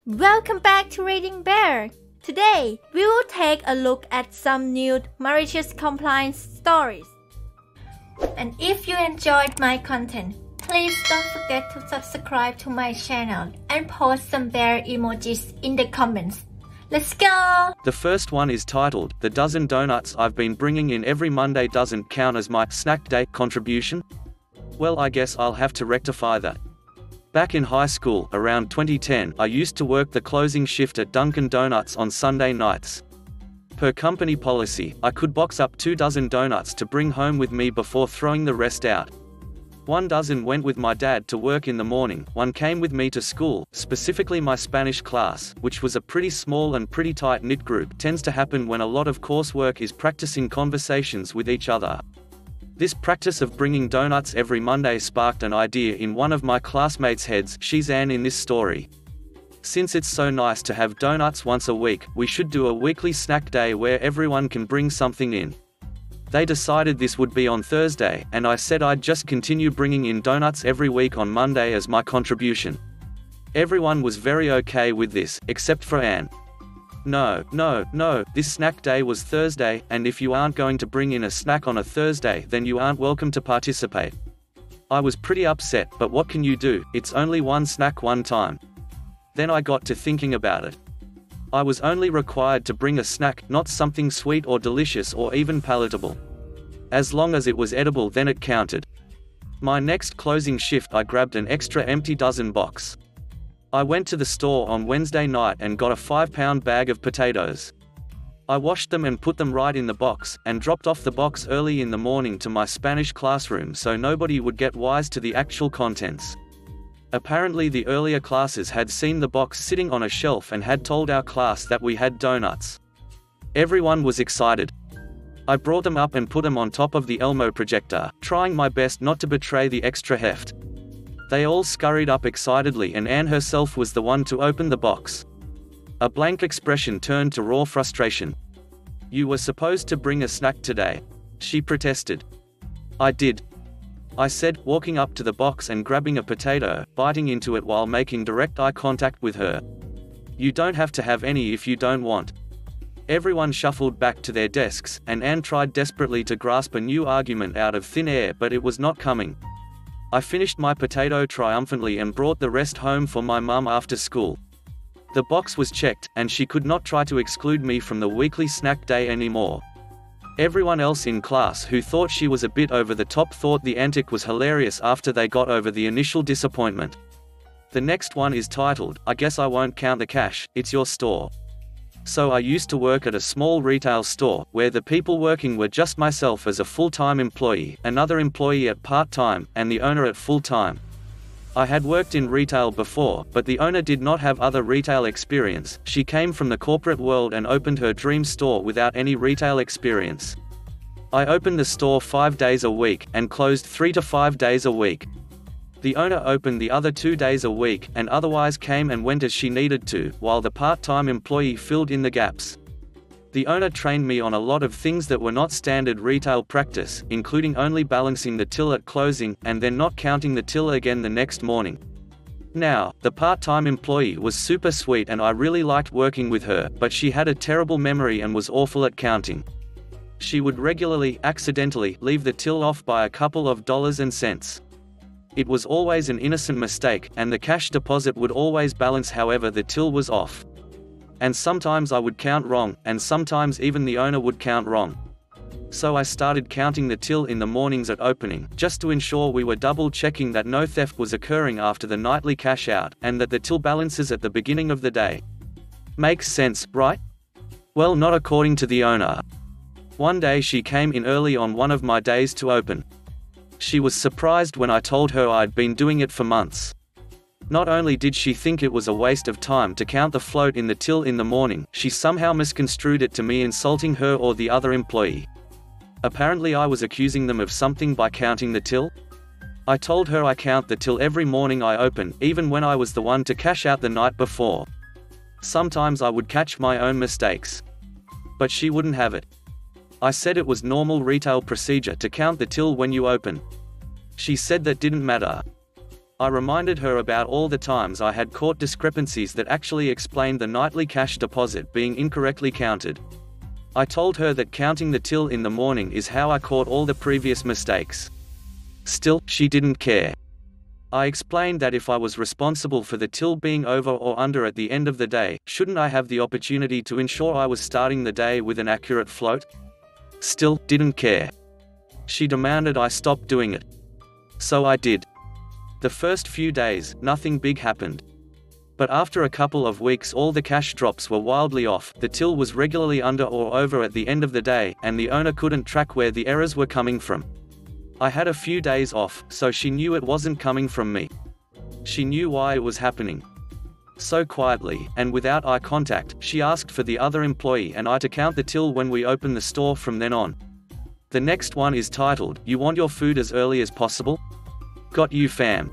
Welcome back to ReadingBear. Today, we will take a look at some new malicious compliance stories. And if you enjoyed my content, please don't forget to subscribe to my channel and post some bear emojis in the comments. Let's go! The first one is titled, "The dozen donuts I've been bringing in every Monday doesn't count as my snack day contribution?" Well, I guess I'll have to rectify that. Back in high school, around 2010, I used to work the closing shift at Dunkin' Donuts on Sunday nights. Per company policy, I could box up 2 dozen donuts to bring home with me before throwing the rest out. 1 dozen went with my dad to work in the morning, 1 came with me to school, specifically my Spanish class, which was a pretty small and pretty tight-knit group. Tends to happen when a lot of coursework is practicing conversations with each other. This practice of bringing donuts every Monday sparked an idea in one of my classmates' heads. She's Anne in this story. Since it's so nice to have donuts once a week, we should do a weekly snack day where everyone can bring something in. They decided this would be on Thursday, and I said I'd just continue bringing in donuts every week on Monday as my contribution. Everyone was very okay with this, except for Anne. No, this snack day was Thursday, and if you aren't going to bring in a snack on a Thursday, then you aren't welcome to participate. I was pretty upset, but what can you do? It's only one snack one time. Then I got to thinking about it. I was only required to bring a snack, not something sweet or delicious or even palatable. As long as it was edible, then it counted. My next closing shift, I grabbed an extra empty dozen box. I went to the store on Wednesday night and got a 5-pound bag of potatoes. I washed them and put them right in the box, and dropped off the box early in the morning to my Spanish classroom so nobody would get wise to the actual contents. Apparently the earlier classes had seen the box sitting on a shelf and had told our class that we had donuts. Everyone was excited. I brought them up and put them on top of the Elmo projector, trying my best not to betray the extra heft. They all scurried up excitedly, and Anne herself was the one to open the box. A blank expression turned to raw frustration. "You were supposed to bring a snack today," she protested. "I did," I said, walking up to the box and grabbing a potato, biting into it while making direct eye contact with her. "You don't have to have any if you don't want." Everyone shuffled back to their desks, and Anne tried desperately to grasp a new argument out of thin air, but it was not coming. I finished my potato triumphantly and brought the rest home for my mum after school. The box was checked, and she could not try to exclude me from the weekly snack day anymore. Everyone else in class who thought she was a bit over the top thought the antic was hilarious after they got over the initial disappointment. The next one is titled, "I guess I won't count the cash, it's your store." So I used to work at a small retail store, where the people working were just myself as a full-time employee, another employee at part-time, and the owner at full-time. I had worked in retail before, but the owner did not have other retail experience. She came from the corporate world and opened her dream store without any retail experience. I opened the store 5 days a week, and closed 3 to 5 days a week. The owner opened the other 2 days a week, and otherwise came and went as she needed to, while the part-time employee filled in the gaps. The owner trained me on a lot of things that were not standard retail practice, including only balancing the till at closing, and then not counting the till again the next morning. Now, the part-time employee was super sweet and I really liked working with her, but she had a terrible memory and was awful at counting. She would regularly, accidentally, leave the till off by a couple of dollars and cents. It was always an innocent mistake, and the cash deposit would always balance however the till was off. And sometimes I would count wrong, and sometimes even the owner would count wrong. So I started counting the till in the mornings at opening, just to ensure we were double-checking that no theft was occurring after the nightly cash out, and that the till balances at the beginning of the day. Makes sense, right? Well, not according to the owner. One day she came in early on one of my days to open. She was surprised when I told her I'd been doing it for months. Not only did she think it was a waste of time to count the float in the till in the morning, she somehow misconstrued it to me insulting her or the other employee. Apparently I was accusing them of something by counting the till. I told her I count the till every morning I open, even when I was the one to cash out the night before. Sometimes I would catch my own mistakes. But she wouldn't have it. I said it was normal retail procedure to count the till when you open. She said that didn't matter. I reminded her about all the times I had caught discrepancies that actually explained the nightly cash deposit being incorrectly counted. I told her that counting the till in the morning is how I caught all the previous mistakes. Still, she didn't care. I explained that if I was responsible for the till being over or under at the end of the day, shouldn't I have the opportunity to ensure I was starting the day with an accurate float? Still, didn't care. She demanded I stop doing it. So I did. The first few days, nothing big happened. But after a couple of weeks all the cash drops were wildly off, the till was regularly under or over at the end of the day, and the owner couldn't track where the errors were coming from. I had a few days off, so she knew it wasn't coming from me. She knew why it was happening. So quietly, and without eye contact, she asked for the other employee and I to count the till when we open the store from then on. The next one is titled, "You Want Your Food as Early as Possible? Got you, fam."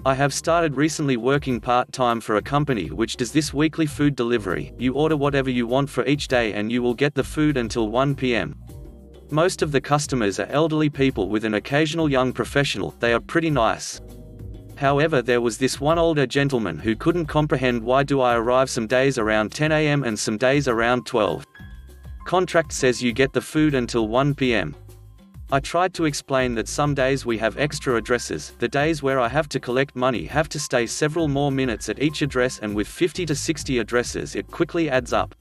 I have started recently working part-time for a company which does this weekly food delivery. You order whatever you want for each day and you will get the food until 1 p.m. Most of the customers are elderly people with an occasional young professional. They are pretty nice. However, there was this one older gentleman who couldn't comprehend why do I arrive some days around 10 a.m. and some days around 12. Contract says you get the food until 1 p.m. I tried to explain that some days we have extra addresses. The days where I have to collect money have to stay several more minutes at each address, and with 50 to 60 addresses it quickly adds up.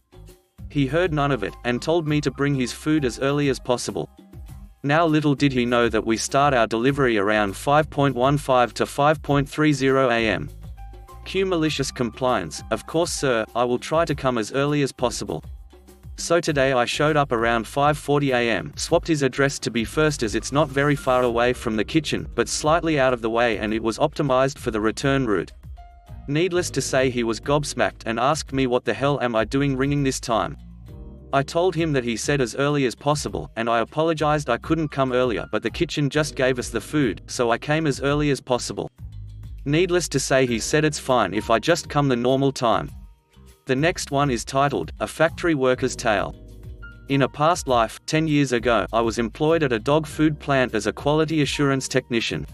He heard none of it, and told me to bring his food as early as possible. Now little did he know that we start our delivery around 5:15 to 5:30 a.m. Cue malicious compliance. Of course sir, I will try to come as early as possible. So today I showed up around 5:40 a.m, swapped his address to be first as it's not very far away from the kitchen, but slightly out of the way, and it was optimized for the return route. Needless to say he was gobsmacked and asked me what the hell am I doing ringing this time. I told him that he said as early as possible, and I apologized I couldn't come earlier, but the kitchen just gave us the food, so I came as early as possible. Needless to say he said it's fine if I just come the normal time. The next one is titled, "A Factory Worker's Tale." In a past life, 10 years ago, I was employed at a dog food plant as a quality assurance technician.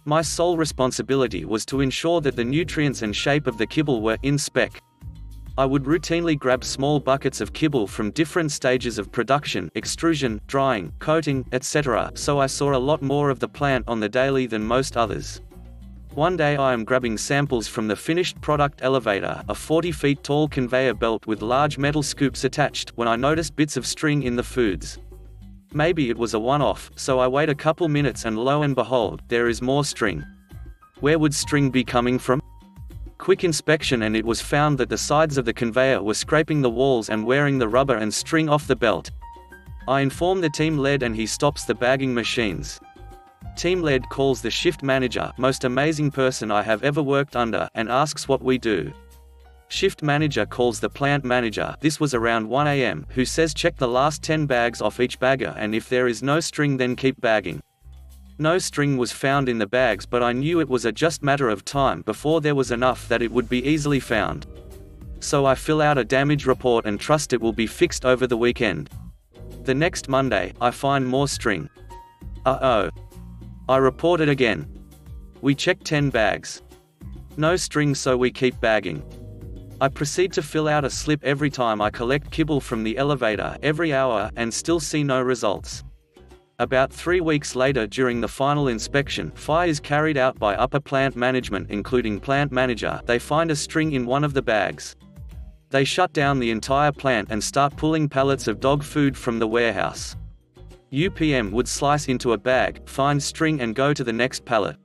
My sole responsibility was to ensure that the nutrients and shape of the kibble were in spec. I would routinely grab small buckets of kibble from different stages of production, extrusion, drying, coating, etc., so I saw a lot more of the plant on the daily than most others. One day I am grabbing samples from the finished product elevator, a 40 feet tall conveyor belt with large metal scoops attached, when I noticed bits of string in the foods. Maybe it was a one-off, so I wait a couple minutes and lo and behold, there is more string. Where would string be coming from? Quick inspection and it was found that the sides of the conveyor were scraping the walls and wearing the rubber and string off the belt. I inform the team lead and he stops the bagging machines. Team lead calls the shift manager, most amazing person I have ever worked under, and asks what we do. Shift manager calls the plant manager, this was around 1 a.m, who says check the last 10 bags off each bagger and if there is no string then keep bagging. No string was found in the bags, but I knew it was a just matter of time before there was enough that it would be easily found. So I fill out a damage report and trust it will be fixed over the weekend. The next Monday, I find more string. Uh-oh. I report it again. We check 10 bags. No string, so we keep bagging. I proceed to fill out a slip every time I collect kibble from the elevator, every hour, and still see no results. About 3 weeks later, during the final inspection, fire is carried out by upper plant management including plant manager. They find a string in one of the bags. They shut down the entire plant and start pulling pallets of dog food from the warehouse. UPM would slice into a bag, find string and go to the next pallet.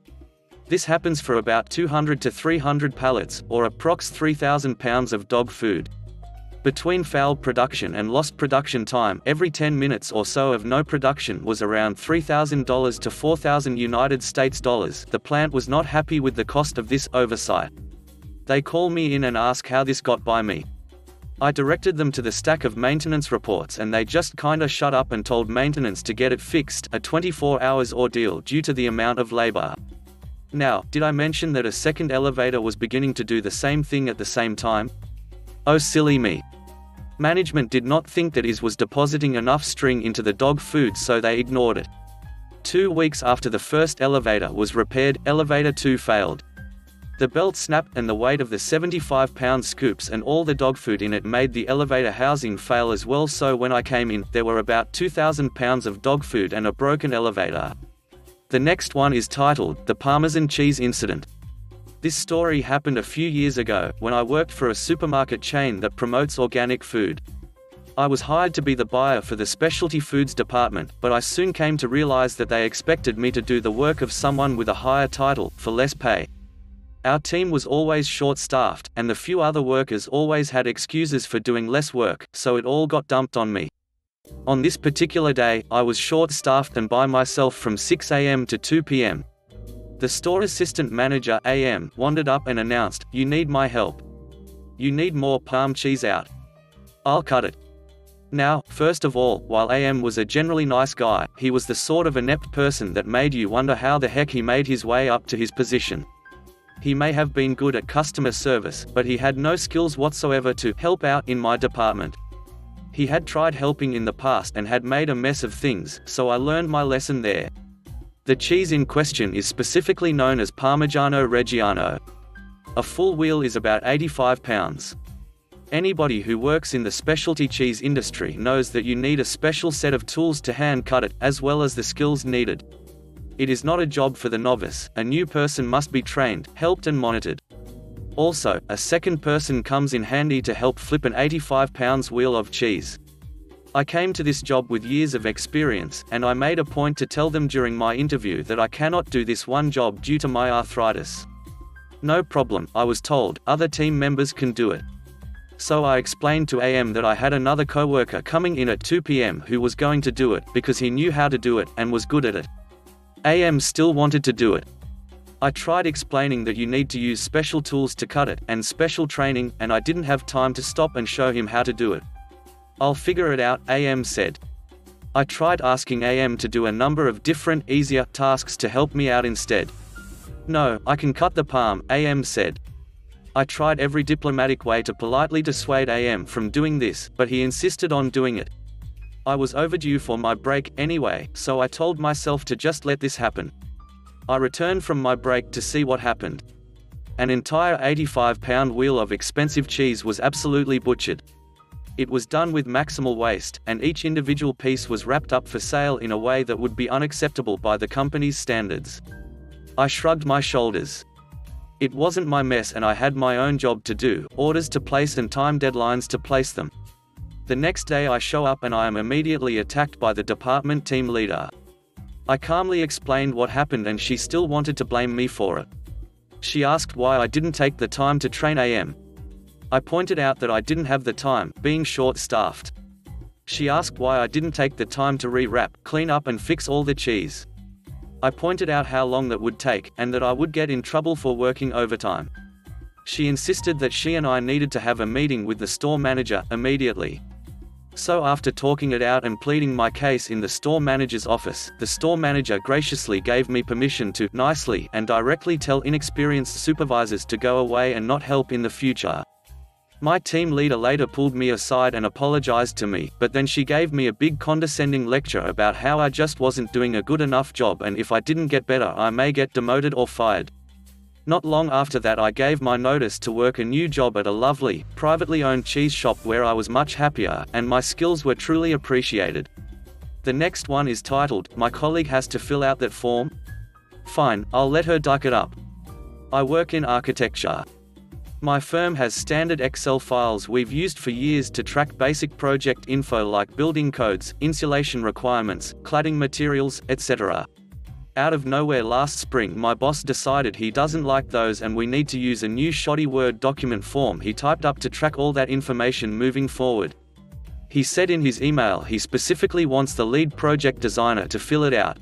This happens for about 200 to 300 pallets, or approx 3,000 pounds of dog food. Between foul production and lost production time, every 10 minutes or so of no production was around $3,000 to $4,000 United States dollars. The plant was not happy with the cost of this oversight. They call me in and ask how this got by me. I directed them to the stack of maintenance reports and they just kinda shut up and told maintenance to get it fixed, a 24 hours ordeal due to the amount of labor. Now, did I mention that a second elevator was beginning to do the same thing at the same time? Oh silly me. Management did not think that is was depositing enough string into the dog food, so they ignored it. 2 weeks after the first elevator was repaired, elevator 2 failed. The belt snapped and the weight of the 75-pound scoops and all the dog food in it made the elevator housing fail as well, so when I came in, there were about 2,000 pounds of dog food and a broken elevator. The next one is titled, The Parmesan Cheese Incident. This story happened a few years ago, when I worked for a supermarket chain that promotes organic food. I was hired to be the buyer for the specialty foods department, but I soon came to realize that they expected me to do the work of someone with a higher title, for less pay. Our team was always short-staffed, and the few other workers always had excuses for doing less work, so it all got dumped on me. On this particular day, I was short-staffed and by myself from 6 a.m. to 2 p.m. The store assistant manager, AM, wandered up and announced, "You need my help. You need more parm cheese out. I'll cut it." Now, first of all, while AM was a generally nice guy, he was the sort of inept person that made you wonder how the heck he made his way up to his position. He may have been good at customer service, but he had no skills whatsoever to help out in my department. He had tried helping in the past and had made a mess of things, so I learned my lesson there. The cheese in question is specifically known as Parmigiano Reggiano. A full wheel is about 85 pounds. Anybody who works in the specialty cheese industry knows that you need a special set of tools to hand cut it, as well as the skills needed. It is not a job for the novice. A new person must be trained, helped and monitored. Also, a second person comes in handy to help flip an 85 pounds wheel of cheese. I came to this job with years of experience, and I made a point to tell them during my interview that I cannot do this one job due to my arthritis. No problem, I was told, other team members can do it. So I explained to AM that I had another coworker coming in at 2 p.m. who was going to do it, because he knew how to do it, and was good at it. AM still wanted to do it. I tried explaining that you need to use special tools to cut it, and special training, and I didn't have time to stop and show him how to do it. "I'll figure it out," AM said. I tried asking AM to do a number of different, easier tasks to help me out instead. "No, I can cut the parm," AM said. I tried every diplomatic way to politely dissuade AM from doing this, but he insisted on doing it. I was overdue for my break anyway, so I told myself to just let this happen. I returned from my break to see what happened. An entire 85-pound wheel of expensive cheese was absolutely butchered. It was done with maximal waste, and each individual piece was wrapped up for sale in a way that would be unacceptable by the company's standards. I shrugged my shoulders. It wasn't my mess and I had my own job to do, orders to place and time deadlines to place them. The next day I show up and I am immediately attacked by the department team leader. I calmly explained what happened and she still wanted to blame me for it. She asked why I didn't take the time to train AM. I pointed out that I didn't have the time, being short-staffed. She asked why I didn't take the time to re-wrap, clean up and fix all the cheese. I pointed out how long that would take, and that I would get in trouble for working overtime. She insisted that she and I needed to have a meeting with the store manager immediately. So after talking it out and pleading my case in the store manager's office, the store manager graciously gave me permission to, nicely and directly tell inexperienced supervisors to go away and not help in the future. My team leader later pulled me aside and apologized to me, but then she gave me a big condescending lecture about how I just wasn't doing a good enough job and if I didn't get better I may get demoted or fired. Not long after that I gave my notice to work a new job at a lovely, privately owned cheese shop where I was much happier, and my skills were truly appreciated. The next one is titled, "My colleague has to fill out that form?" Fine, I'll let her duck it up. I work in architecture. My firm has standard Excel files we've used for years to track basic project info like building codes, insulation requirements, cladding materials, etc. Out of nowhere last spring my boss decided he doesn't like those and we need to use a new shoddy Word document form he typed up to track all that information moving forward. He said in his email he specifically wants the lead project designer to fill it out.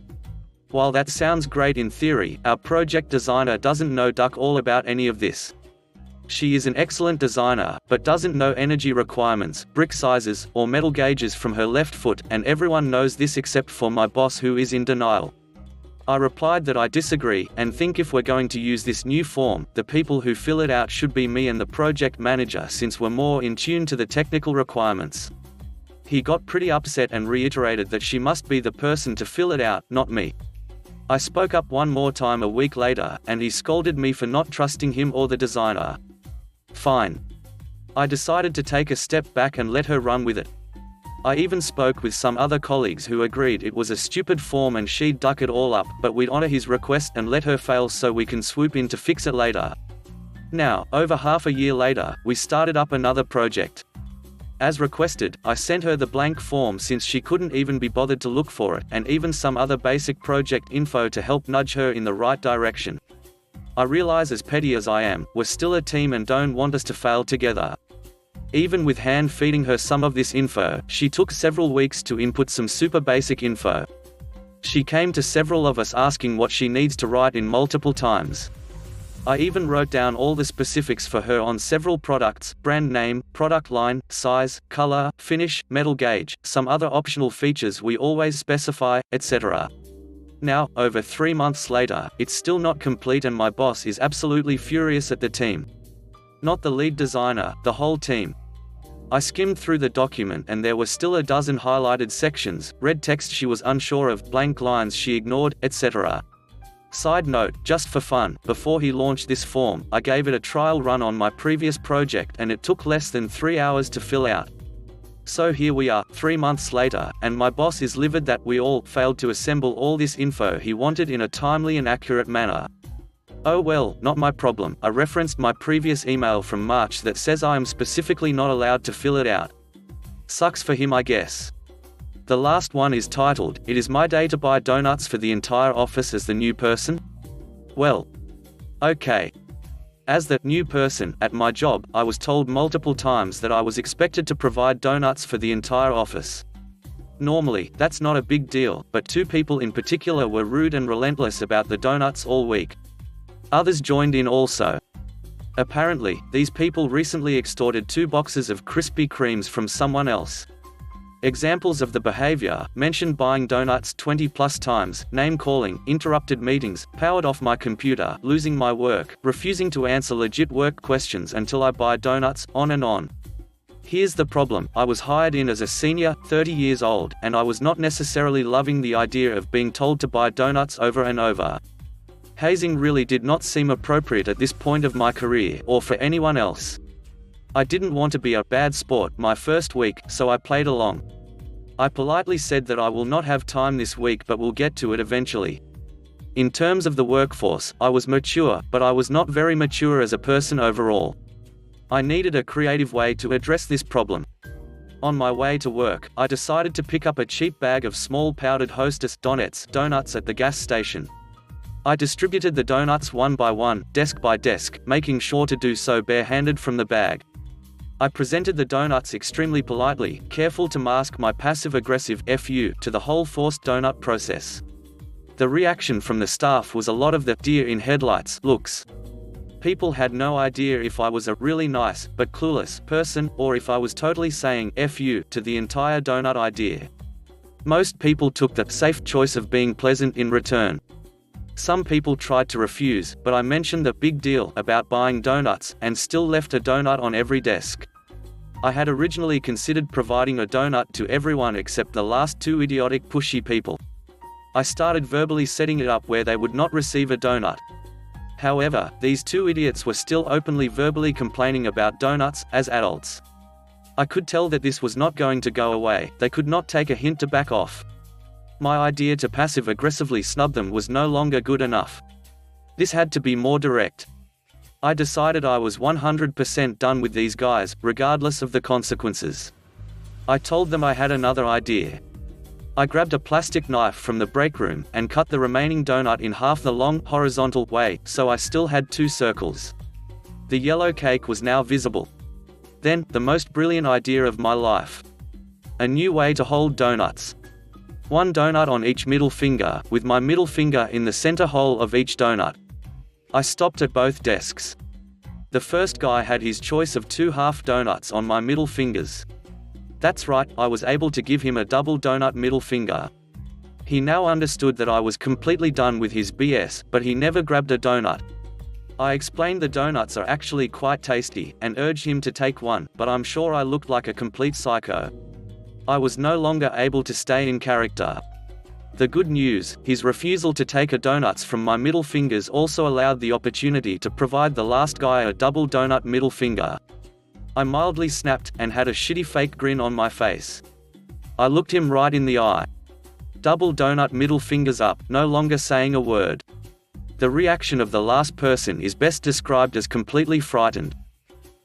While that sounds great in theory, our project designer doesn't know duck all about any of this. She is an excellent designer, but doesn't know energy requirements, brick sizes, or metal gauges from her left foot, and everyone knows this except for my boss who is in denial. I replied that I disagree, and think if we're going to use this new form, the people who fill it out should be me and the project manager since we're more in tune to the technical requirements. He got pretty upset and reiterated that she must be the person to fill it out, not me. I spoke up one more time a week later, and he scolded me for not trusting him or the designer. Fine. I decided to take a step back and let her run with it. I even spoke with some other colleagues who agreed it was a stupid form and she'd duck it all up, but we'd honor his request and let her fail so we can swoop in to fix it later. Now, over half a year later, we started up another project. As requested, I sent her the blank form since she couldn't even be bothered to look for it, and even some other basic project info to help nudge her in the right direction. I realize, as petty as I am, we're still a team and don't want us to fail together. Even with hand-feeding her some of this info, she took several weeks to input some super basic info. She came to several of us asking what she needs to write in multiple times. I even wrote down all the specifics for her on several products, brand name, product line, size, color, finish, metal gauge, some other optional features we always specify, etc. Now, over 3 months later, it's still not complete and my boss is absolutely furious at the team. Not the lead designer, the whole team. I skimmed through the document and there were still a dozen highlighted sections, red text she was unsure of, blank lines she ignored, etc. Side note, just for fun, before he launched this form, I gave it a trial run on my previous project and it took less than 3 hours to fill out. So here we are, 3 months later, and my boss is livid that we all failed to assemble all this info he wanted in a timely and accurate manner. Oh well, not my problem. I referenced my previous email from March that says I am specifically not allowed to fill it out. Sucks for him, I guess. The last one is titled, "It is my day to buy donuts for the entire office as the new person?" Well, okay. As the new person at my job, I was told multiple times that I was expected to provide donuts for the entire office. Normally, that's not a big deal, but 2 people in particular were rude and relentless about the donuts all week. Others joined in also. Apparently, these people recently extorted 2 boxes of Krispy Kremes from someone else. Examples of the behavior: mentioned buying donuts 20+ times, name-calling, interrupted meetings, powered off my computer, losing my work, refusing to answer legit work questions until I buy donuts, on and on. Here's the problem: I was hired in as a senior, 30 years old, and I was not necessarily loving the idea of being told to buy donuts over and over. Hazing really did not seem appropriate at this point of my career, or for anyone else. I didn't want to be a bad sport my first week, so I played along. I politely said that I will not have time this week but will get to it eventually. In terms of the workforce, I was mature, but I was not very mature as a person overall. I needed a creative way to address this problem. On my way to work, I decided to pick up a cheap bag of small powdered Hostess donuts at the gas station. I distributed the donuts one by one, desk by desk, making sure to do so barehanded from the bag. I presented the donuts extremely politely, careful to mask my passive-aggressive "F you" to the whole forced donut process. The reaction from the staff was a lot of the "deer in headlights" looks. People had no idea if I was a really nice, but clueless, person, or if I was totally saying "F you" to the entire donut idea. Most people took the safe choice of being pleasant in return. Some people tried to refuse, but I mentioned the big deal about buying donuts, and still left a donut on every desk. I had originally considered providing a donut to everyone except the last 2 idiotic pushy people. I started verbally setting it up where they would not receive a donut. However, these 2 idiots were still openly verbally complaining about donuts, as adults. I could tell that this was not going to go away. They could not take a hint to back off. My idea to passive-aggressively snub them was no longer good enough. This had to be more direct. I decided I was 100% done with these guys, regardless of the consequences. I told them I had another idea. I grabbed a plastic knife from the break room, and cut the remaining donut in half the long, horizontal way, so I still had 2 circles. The yellow cake was now visible. Then, the most brilliant idea of my life. A new way to hold donuts. 1 donut on each middle finger, with my middle finger in the center hole of each donut. I stopped at both desks. The first guy had his choice of 2 half donuts on my middle fingers. That's right, I was able to give him a double donut middle finger. He now understood that I was completely done with his BS, but he never grabbed a donut. I explained the donuts are actually quite tasty, and urged him to take one, but I'm sure I looked like a complete psycho. I was no longer able to stay in character. The good news, his refusal to take a donuts from my middle fingers also allowed the opportunity to provide the last guy a double donut middle finger. I mildly snapped, and had a shitty fake grin on my face. I looked him right in the eye. Double donut middle fingers up, no longer saying a word. The reaction of the last person is best described as completely frightened.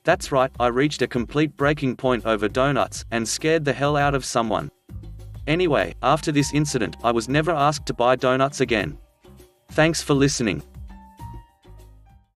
That's right, I reached a complete breaking point over donuts, and scared the hell out of someone. Anyway, after this incident, I was never asked to buy donuts again. Thanks for listening.